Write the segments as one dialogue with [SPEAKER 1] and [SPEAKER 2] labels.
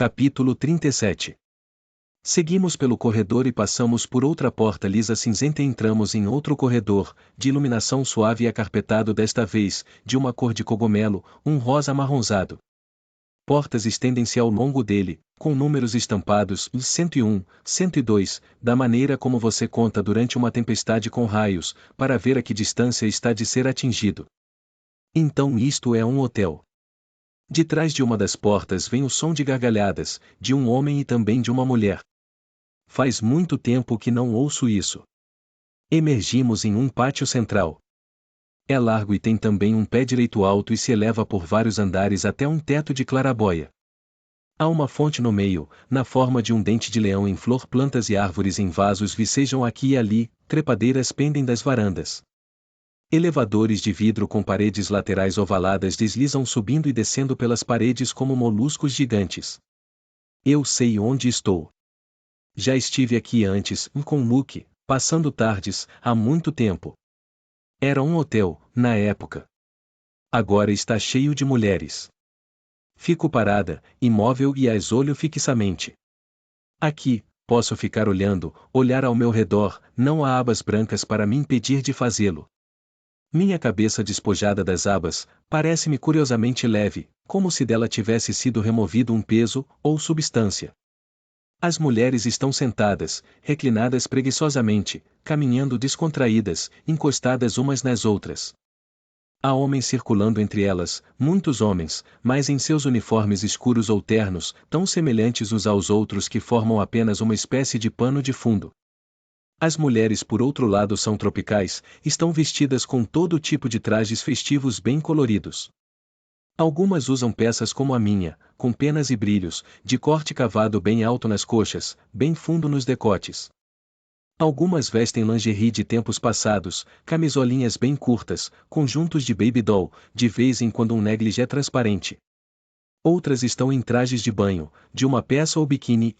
[SPEAKER 1] Capítulo 37. Seguimos pelo corredor e passamos por outra porta lisa cinzenta e entramos em outro corredor, de iluminação suave e acarpetado desta vez, de uma cor de cogumelo, um rosa amarronzado. Portas estendem-se ao longo dele, com números estampados, 101, 102, da maneira como você conta durante uma tempestade com raios, para ver a que distância está de ser atingido. Então isto é um hotel. De trás de uma das portas vem o som de gargalhadas, de um homem e também de uma mulher. Faz muito tempo que não ouço isso. Emergimos em um pátio central. É largo e tem também um pé direito alto e se eleva por vários andares até um teto de clarabóia. Há uma fonte no meio, na forma de um dente de leão em flor, plantas e árvores em vasos vicejam aqui e ali, trepadeiras pendem das varandas. Elevadores de vidro com paredes laterais ovaladas deslizam subindo e descendo pelas paredes como moluscos gigantes. Eu sei onde estou. Já estive aqui antes, com Luke, passando tardes, há muito tempo. Era um hotel, na época. Agora está cheio de mulheres. Fico parada, imóvel e as olho fixamente. Aqui, posso ficar olhando, olhar ao meu redor, não há abas brancas para me impedir de fazê-lo. Minha cabeça despojada das abas, parece-me curiosamente leve, como se dela tivesse sido removido um peso, ou substância. As mulheres estão sentadas, reclinadas preguiçosamente, caminhando descontraídas, encostadas umas nas outras. Há homens circulando entre elas, muitos homens, mas em seus uniformes escuros ou ternos, tão semelhantes uns aos outros que formam apenas uma espécie de pano de fundo. As mulheres por outro lado são tropicais, estão vestidas com todo tipo de trajes festivos bem coloridos. Algumas usam peças como a minha, com penas e brilhos, de corte cavado bem alto nas coxas, bem fundo nos decotes. Algumas vestem lingerie de tempos passados, camisolinhas bem curtas, conjuntos de baby doll, de vez em quando um negligé transparente. Outras estão em trajes de banho, de uma peça ou biquíni,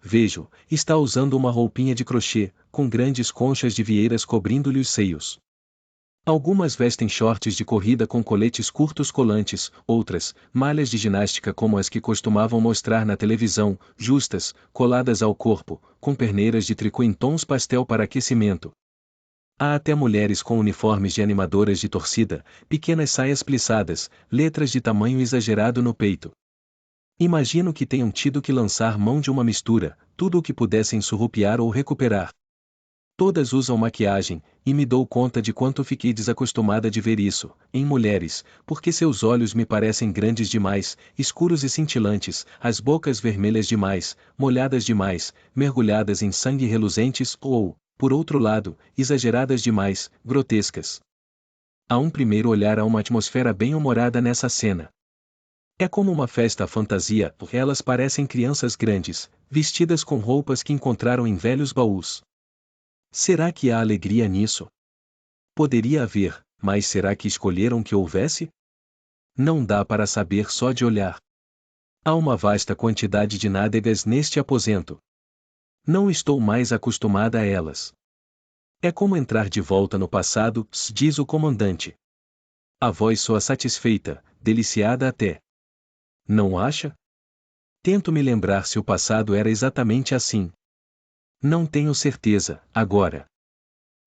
[SPEAKER 1] vejo, está usando uma roupinha de crochê, com grandes conchas de vieiras cobrindo-lhe os seios. Algumas vestem shorts de corrida com coletes curtos colantes, outras, malhas de ginástica como as que costumavam mostrar na televisão, justas, coladas ao corpo, com perneiras de tricô em tons pastel para aquecimento. Há até mulheres com uniformes de animadoras de torcida, pequenas saias plissadas, letras de tamanho exagerado no peito. Imagino que tenham tido que lançar mão de uma mistura, tudo o que pudessem surrupiar ou recuperar. Todas usam maquiagem, e me dou conta de quanto fiquei desacostumada de ver isso, em mulheres, porque seus olhos me parecem grandes demais, escuros e cintilantes, as bocas vermelhas demais, molhadas demais, mergulhadas em sangue reluzentes ou, por outro lado, exageradas demais, grotescas. A um primeiro olhar há uma atmosfera bem-humorada nessa cena. É como uma festa à fantasia, elas parecem crianças grandes, vestidas com roupas que encontraram em velhos baús. Será que há alegria nisso? Poderia haver, mas será que escolheram que houvesse? Não dá para saber só de olhar. Há uma vasta quantidade de nádegas neste aposento. Não estou mais acostumada a elas. É como entrar de volta no passado, diz o comandante. A voz soa satisfeita, deliciada até. Não acha? Tento me lembrar se o passado era exatamente assim. Não tenho certeza, agora.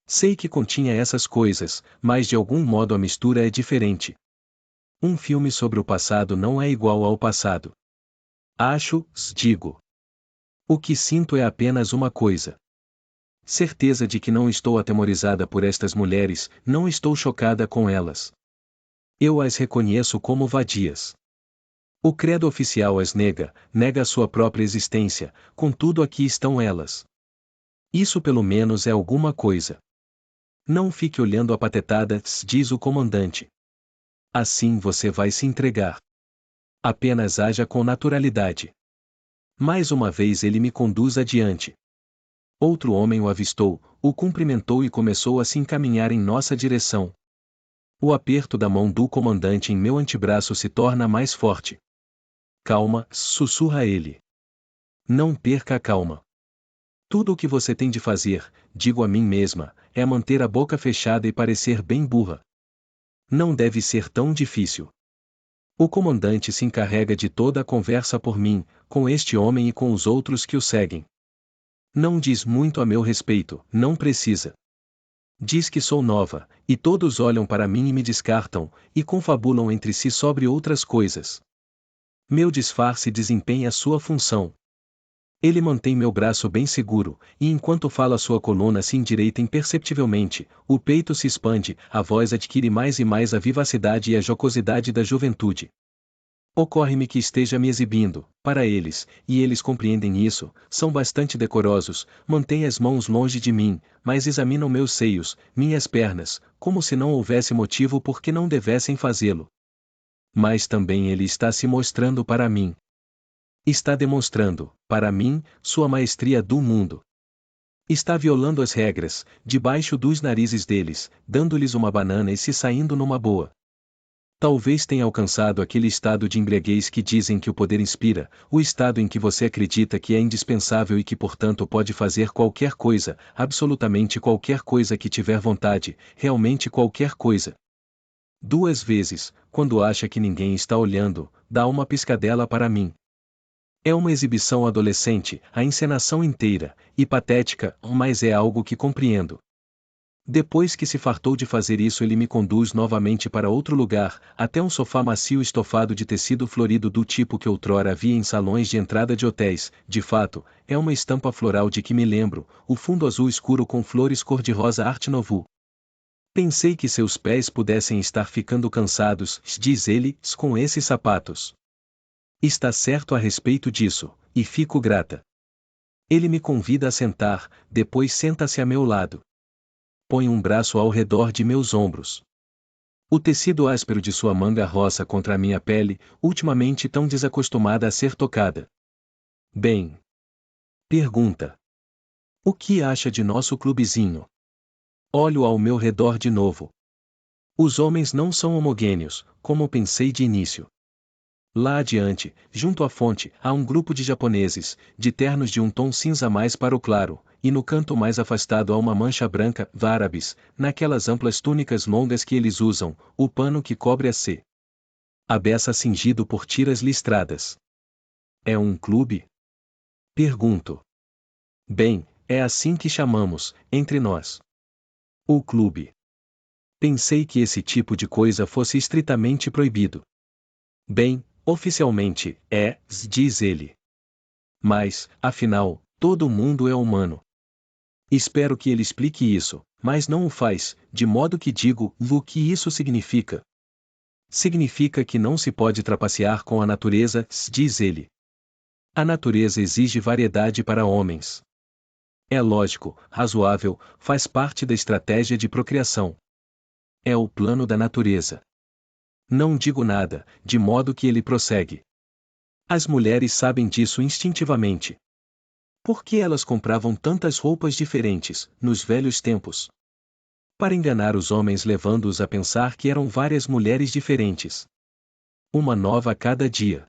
[SPEAKER 1] Sei que continha essas coisas, mas de algum modo a mistura é diferente. Um filme sobre o passado não é igual ao passado. Acho, digo. O que sinto é apenas uma coisa. Certeza de que não estou atemorizada por estas mulheres, não estou chocada com elas. Eu as reconheço como vadias. O credo oficial as nega a sua própria existência, contudo aqui estão elas. Isso pelo menos é alguma coisa. Não fique olhando apatetada, diz o comandante. Assim você vai se entregar. Apenas haja com naturalidade. Mais uma vez ele me conduz adiante. Outro homem o avistou, o cumprimentou e começou a se encaminhar em nossa direção. O aperto da mão do comandante em meu antebraço se torna mais forte. Calma, sussurra ele. Não perca a calma. Tudo o que você tem de fazer, digo a mim mesma, é manter a boca fechada e parecer bem burra. Não deve ser tão difícil. O comandante se encarrega de toda a conversa por mim, com este homem e com os outros que o seguem. Não diz muito a meu respeito, não precisa. Diz que sou nova, e todos olham para mim e me descartam, e confabulam entre si sobre outras coisas. Meu disfarce desempenha sua função. Ele mantém meu braço bem seguro, e enquanto fala sua coluna se endireita imperceptivelmente, o peito se expande, a voz adquire mais e mais a vivacidade e a jocosidade da juventude. Ocorre-me que esteja me exibindo, para eles, e eles compreendem isso, são bastante decorosos, mantêm as mãos longe de mim, mas examinam meus seios, minhas pernas, como se não houvesse motivo por que não devessem fazê-lo. Mas também ele está se mostrando para mim. Está demonstrando, para mim, sua maestria do mundo. Está violando as regras, debaixo dos narizes deles, dando-lhes uma banana e se saindo numa boa. Talvez tenha alcançado aquele estado de embriaguez que dizem que o poder inspira, o estado em que você acredita que é indispensável e que portanto pode fazer qualquer coisa, absolutamente qualquer coisa que tiver vontade, realmente qualquer coisa. 2 vezes, quando acha que ninguém está olhando, dá uma piscadela para mim. É uma exibição adolescente, a encenação inteira, e patética, mas é algo que compreendo. Depois que se fartou de fazer isso, ele me conduz novamente para outro lugar, até um sofá macio estofado de tecido florido do tipo que outrora havia em salões de entrada de hotéis. De fato, é uma estampa floral de que me lembro, o fundo azul escuro com flores cor-de-rosa Art Nouveau. Pensei que seus pés pudessem estar ficando cansados, diz ele, com esses sapatos. Está certo a respeito disso, e fico grata. Ele me convida a sentar, depois senta-se a meu lado. Põe um braço ao redor de meus ombros. O tecido áspero de sua manga roça contra a minha pele, ultimamente tão desacostumada a ser tocada. Bem. Pergunta. O que acha de nosso clubezinho? Olho ao meu redor de novo. Os homens não são homogêneos, como pensei de início. Lá adiante, junto à fonte, há um grupo de japoneses, de ternos de um tom cinza mais para o claro, e no canto mais afastado há uma mancha branca, árabes, naquelas amplas túnicas longas que eles usam, o pano que cobre a beça cingido por tiras listradas. É um clube? Pergunto. Bem, é assim que chamamos, entre nós. O clube. Pensei que esse tipo de coisa fosse estritamente proibido. Bem, oficialmente, diz ele. Mas, afinal, todo mundo é humano. Espero que ele explique isso, mas não o faz, de modo que digo, o que isso significa. Significa que não se pode trapacear com a natureza, diz ele. A natureza exige variedade para homens. É lógico, razoável, faz parte da estratégia de procriação. É o plano da natureza. Não digo nada, de modo que ele prossegue. As mulheres sabem disso instintivamente. Por que elas compravam tantas roupas diferentes, nos velhos tempos? Para enganar os homens, levando-os a pensar que eram várias mulheres diferentes. Uma nova a cada dia.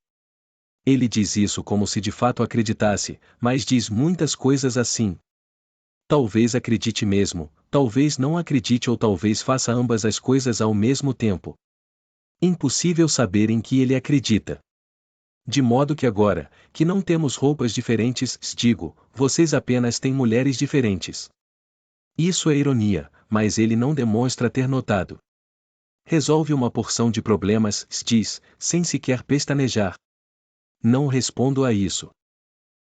[SPEAKER 1] Ele diz isso como se de fato acreditasse, mas diz muitas coisas assim. Talvez acredite mesmo, talvez não acredite ou talvez faça ambas as coisas ao mesmo tempo. Impossível saber em que ele acredita. De modo que agora, que não temos roupas diferentes, digo, vocês apenas têm mulheres diferentes. Isso é ironia, mas ele não demonstra ter notado. Resolve uma porção de problemas, diz, sem sequer pestanejar. Não respondo a isso.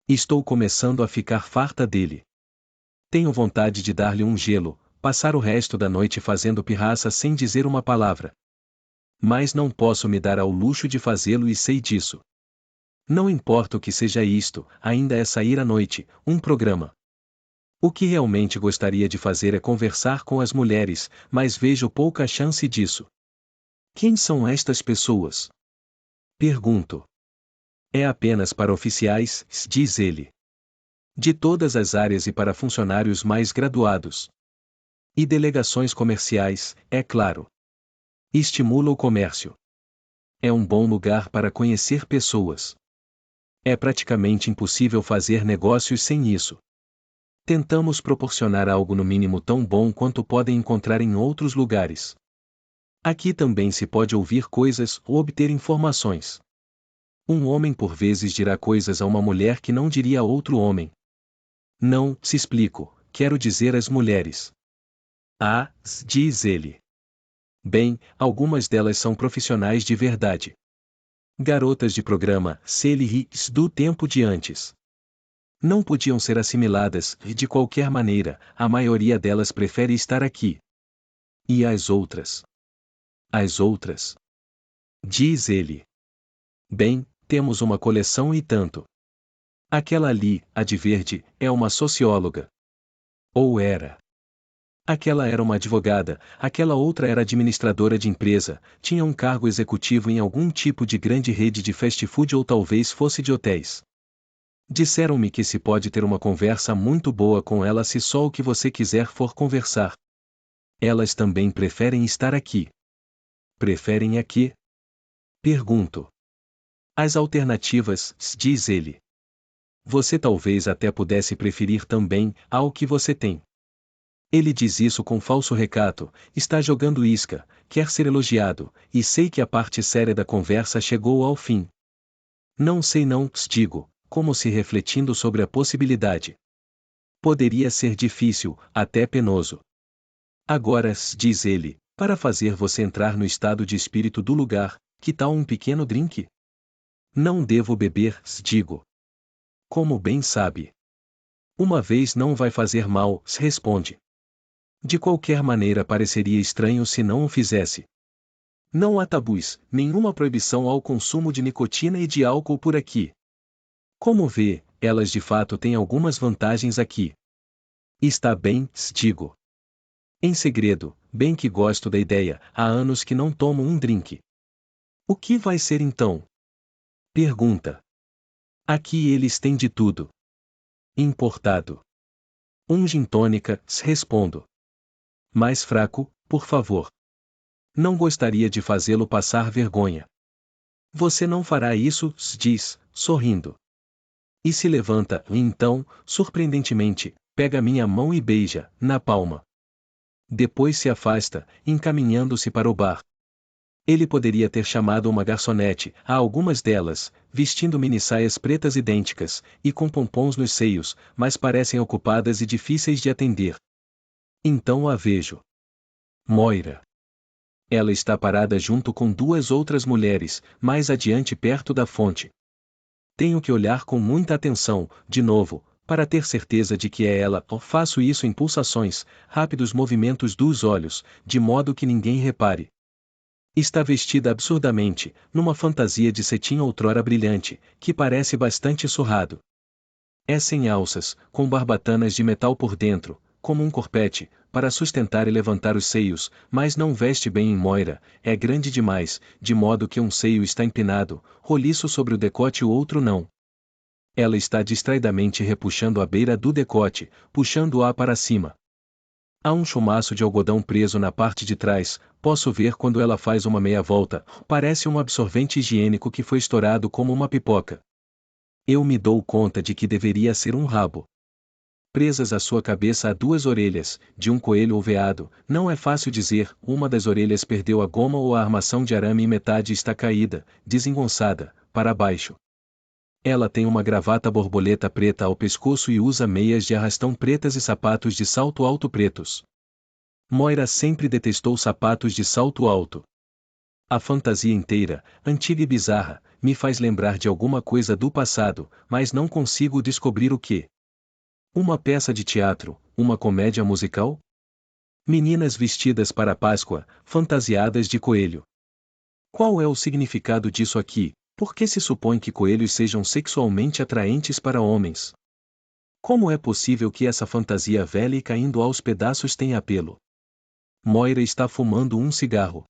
[SPEAKER 1] Estou começando a ficar farta dele. Tenho vontade de dar-lhe um gelo, passar o resto da noite fazendo pirraça sem dizer uma palavra. Mas não posso me dar ao luxo de fazê-lo e sei disso. Não importa o que seja isto, ainda é sair à noite, um programa. O que realmente gostaria de fazer é conversar com as mulheres, mas vejo pouca chance disso. Quem são estas pessoas? Pergunto. É apenas para oficiais, diz ele. De todas as áreas e para funcionários mais graduados. E delegações comerciais, é claro. Estimula o comércio. É um bom lugar para conhecer pessoas. É praticamente impossível fazer negócios sem isso. Tentamos proporcionar algo no mínimo tão bom quanto podem encontrar em outros lugares. Aqui também se pode ouvir coisas ou obter informações. Um homem por vezes dirá coisas a uma mulher que não diria a outro homem. Não, se explico, quero dizer às mulheres. Ah, diz ele. Bem, algumas delas são profissionais de verdade. Garotas de programa, CLRs do tempo de antes. Não podiam ser assimiladas, e de qualquer maneira, a maioria delas prefere estar aqui. E as outras? As outras? Diz ele. Bem, temos uma coleção e tanto. Aquela ali, a de verde, é uma socióloga. Ou era. Aquela era uma advogada, aquela outra era administradora de empresa, tinha um cargo executivo em algum tipo de grande rede de fast food ou talvez fosse de hotéis. Disseram-me que se pode ter uma conversa muito boa com ela se só o que você quiser for conversar. Elas também preferem estar aqui. Preferem aqui? Pergunto. As alternativas, diz ele. Você talvez até pudesse preferir também ao que você tem. Ele diz isso com falso recato, está jogando isca, quer ser elogiado, e sei que a parte séria da conversa chegou ao fim. Não sei não, digo, como se refletindo sobre a possibilidade. Poderia ser difícil, até penoso. Agora, diz ele, para fazer você entrar no estado de espírito do lugar, que tal um pequeno drink? Não devo beber, digo. Como bem sabe. Uma vez não vai fazer mal, responde. De qualquer maneira pareceria estranho se não o fizesse. Não há tabus, nenhuma proibição ao consumo de nicotina e de álcool por aqui. Como vê, elas de fato têm algumas vantagens aqui. Está bem, digo. Em segredo, bem que gosto da ideia, há anos que não tomo um drink. O que vai ser então? Pergunta. Aqui eles têm de tudo. Importado. Um gin tônica, respondo. Mais fraco, por favor. Não gostaria de fazê-lo passar vergonha. Você não fará isso, diz, sorrindo. E se levanta, e então, surpreendentemente, pega minha mão e beija, na palma. Depois se afasta, encaminhando-se para o bar. Ele poderia ter chamado uma garçonete, há algumas delas, vestindo minissaias pretas idênticas, e com pompons nos seios, mas parecem ocupadas e difíceis de atender. Então a vejo. Moira. Ela está parada junto com duas outras mulheres, mais adiante perto da fonte. Tenho que olhar com muita atenção, de novo, para ter certeza de que é ela. Faço isso em pulsações, rápidos movimentos dos olhos, de modo que ninguém repare. Está vestida absurdamente, numa fantasia de cetim outrora brilhante, que parece bastante surrado. É sem alças, com barbatanas de metal por dentro, como um corpete, para sustentar e levantar os seios, mas não veste bem em Moira, é grande demais, de modo que um seio está empinado, roliço sobre o decote e o outro não. Ela está distraidamente repuxando a beira do decote, puxando-a para cima. Há um chumaço de algodão preso na parte de trás, posso ver quando ela faz uma meia volta, parece um absorvente higiênico que foi estourado como uma pipoca. Eu me dou conta de que deveria ser um rabo. Presas à sua cabeça há duas orelhas, de um coelho ou veado, não é fácil dizer, uma das orelhas perdeu a goma ou a armação de arame e metade está caída, desengonçada, para baixo. Ela tem uma gravata borboleta preta ao pescoço e usa meias de arrastão pretas e sapatos de salto alto pretos. Moira sempre detestou sapatos de salto alto. A fantasia inteira, antiga e bizarra, me faz lembrar de alguma coisa do passado, mas não consigo descobrir o que. Uma peça de teatro, uma comédia musical? Meninas vestidas para a Páscoa, fantasiadas de coelho. Qual é o significado disso aqui? Por que se supõe que coelhos sejam sexualmente atraentes para homens? Como é possível que essa fantasia velha e caindo aos pedaços tenha apelo? Moira está fumando um cigarro.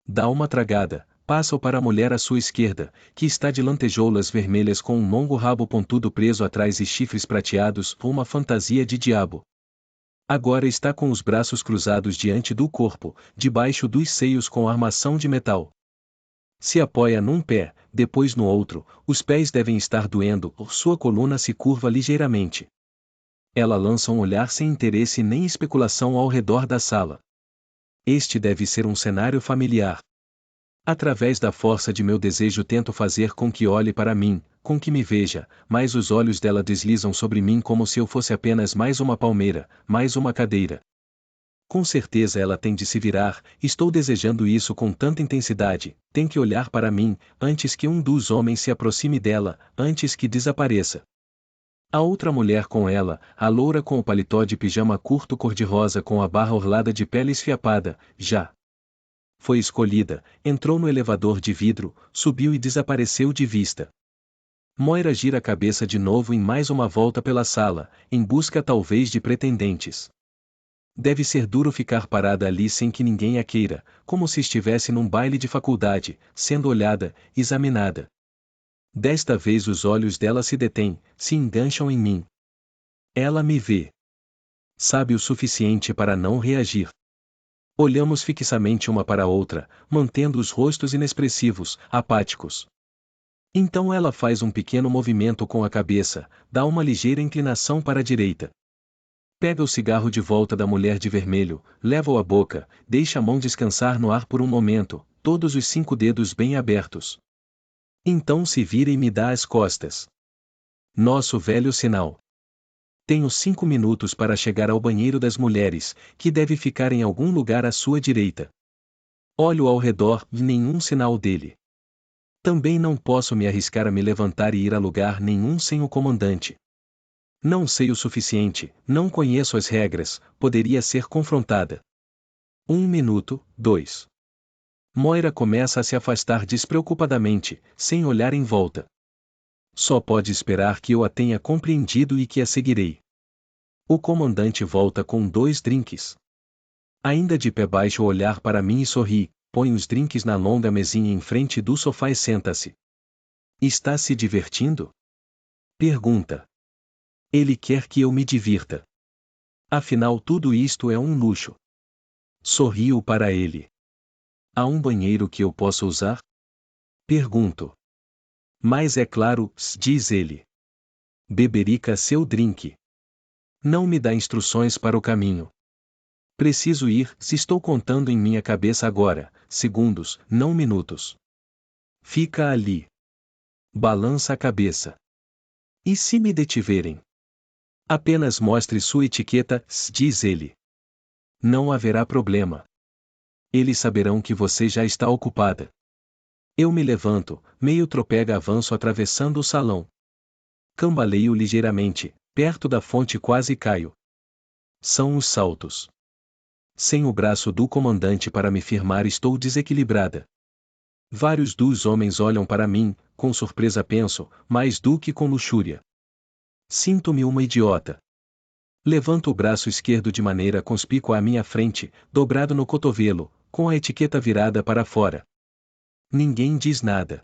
[SPEAKER 1] Dá uma tragada, passa-o para a mulher à sua esquerda, que está de lantejoulas vermelhas com um longo rabo pontudo preso atrás e chifres prateados, uma fantasia de diabo. Agora está com os braços cruzados diante do corpo, debaixo dos seios com armação de metal. Se apoia num pé, depois no outro, os pés devem estar doendo, sua coluna se curva ligeiramente. Ela lança um olhar sem interesse nem especulação ao redor da sala. Este deve ser um cenário familiar. Através da força de meu desejo tento fazer com que olhe para mim, com que me veja, mas os olhos dela deslizam sobre mim como se eu fosse apenas mais uma palmeira, mais uma cadeira. Com certeza ela tem de se virar, estou desejando isso com tanta intensidade, tem que olhar para mim, antes que um dos homens se aproxime dela, antes que desapareça. A outra mulher com ela, a loura com o paletó de pijama curto cor-de-rosa com a barra orlada de pele esfiapada, já foi escolhida, entrou no elevador de vidro, subiu e desapareceu de vista. Moira gira a cabeça de novo em mais uma volta pela sala, em busca talvez de pretendentes. Deve ser duro ficar parada ali sem que ninguém a queira, como se estivesse num baile de faculdade, sendo olhada, examinada. Desta vez os olhos dela se detêm, se engancham em mim. Ela me vê. Sabe o suficiente para não reagir. Olhamos fixamente uma para a outra, mantendo os rostos inexpressivos, apáticos. Então ela faz um pequeno movimento com a cabeça, dá uma ligeira inclinação para a direita. Pega o cigarro de volta da mulher de vermelho, leva-o à boca, deixa a mão descansar no ar por um momento, todos os 5 dedos bem abertos. Então se vira e me dá as costas. Nosso velho sinal. Tenho 5 minutos para chegar ao banheiro das mulheres, que deve ficar em algum lugar à sua direita. Olho ao redor e nenhum sinal dele. Também não posso me arriscar a me levantar e ir a lugar nenhum sem o comandante. Não sei o suficiente, não conheço as regras, poderia ser confrontada. 1 minuto, 2. Moira começa a se afastar despreocupadamente, sem olhar em volta. Só pode esperar que eu a tenha compreendido e que a seguirei. O comandante volta com 2 drinks. Ainda de pé baixa o olhar para mim e sorri, põe os drinks na longa mesinha em frente do sofá e senta-se. Está se divertindo? Pergunta. Ele quer que eu me divirta. Afinal tudo isto é um luxo. Sorrio para ele. Há um banheiro que eu possa usar? Pergunto. Mas é claro, diz ele. Beberica seu drink. Não me dá instruções para o caminho. Preciso ir, se estou contando em minha cabeça agora, segundos, não minutos. Fica ali. Balança a cabeça. E se me detiverem? Apenas mostre sua etiqueta, diz ele. Não haverá problema. Eles saberão que você já está ocupada. Eu me levanto, meio tropega avanço atravessando o salão. Cambaleio ligeiramente, perto da fonte quase caio. São os saltos. Sem o braço do comandante para me firmar estou desequilibrada. Vários dos homens olham para mim, com surpresa penso, mais do que com luxúria. Sinto-me uma idiota. Levanto o braço esquerdo de maneira conspícua à minha frente, dobrado no cotovelo, com a etiqueta virada para fora. Ninguém diz nada.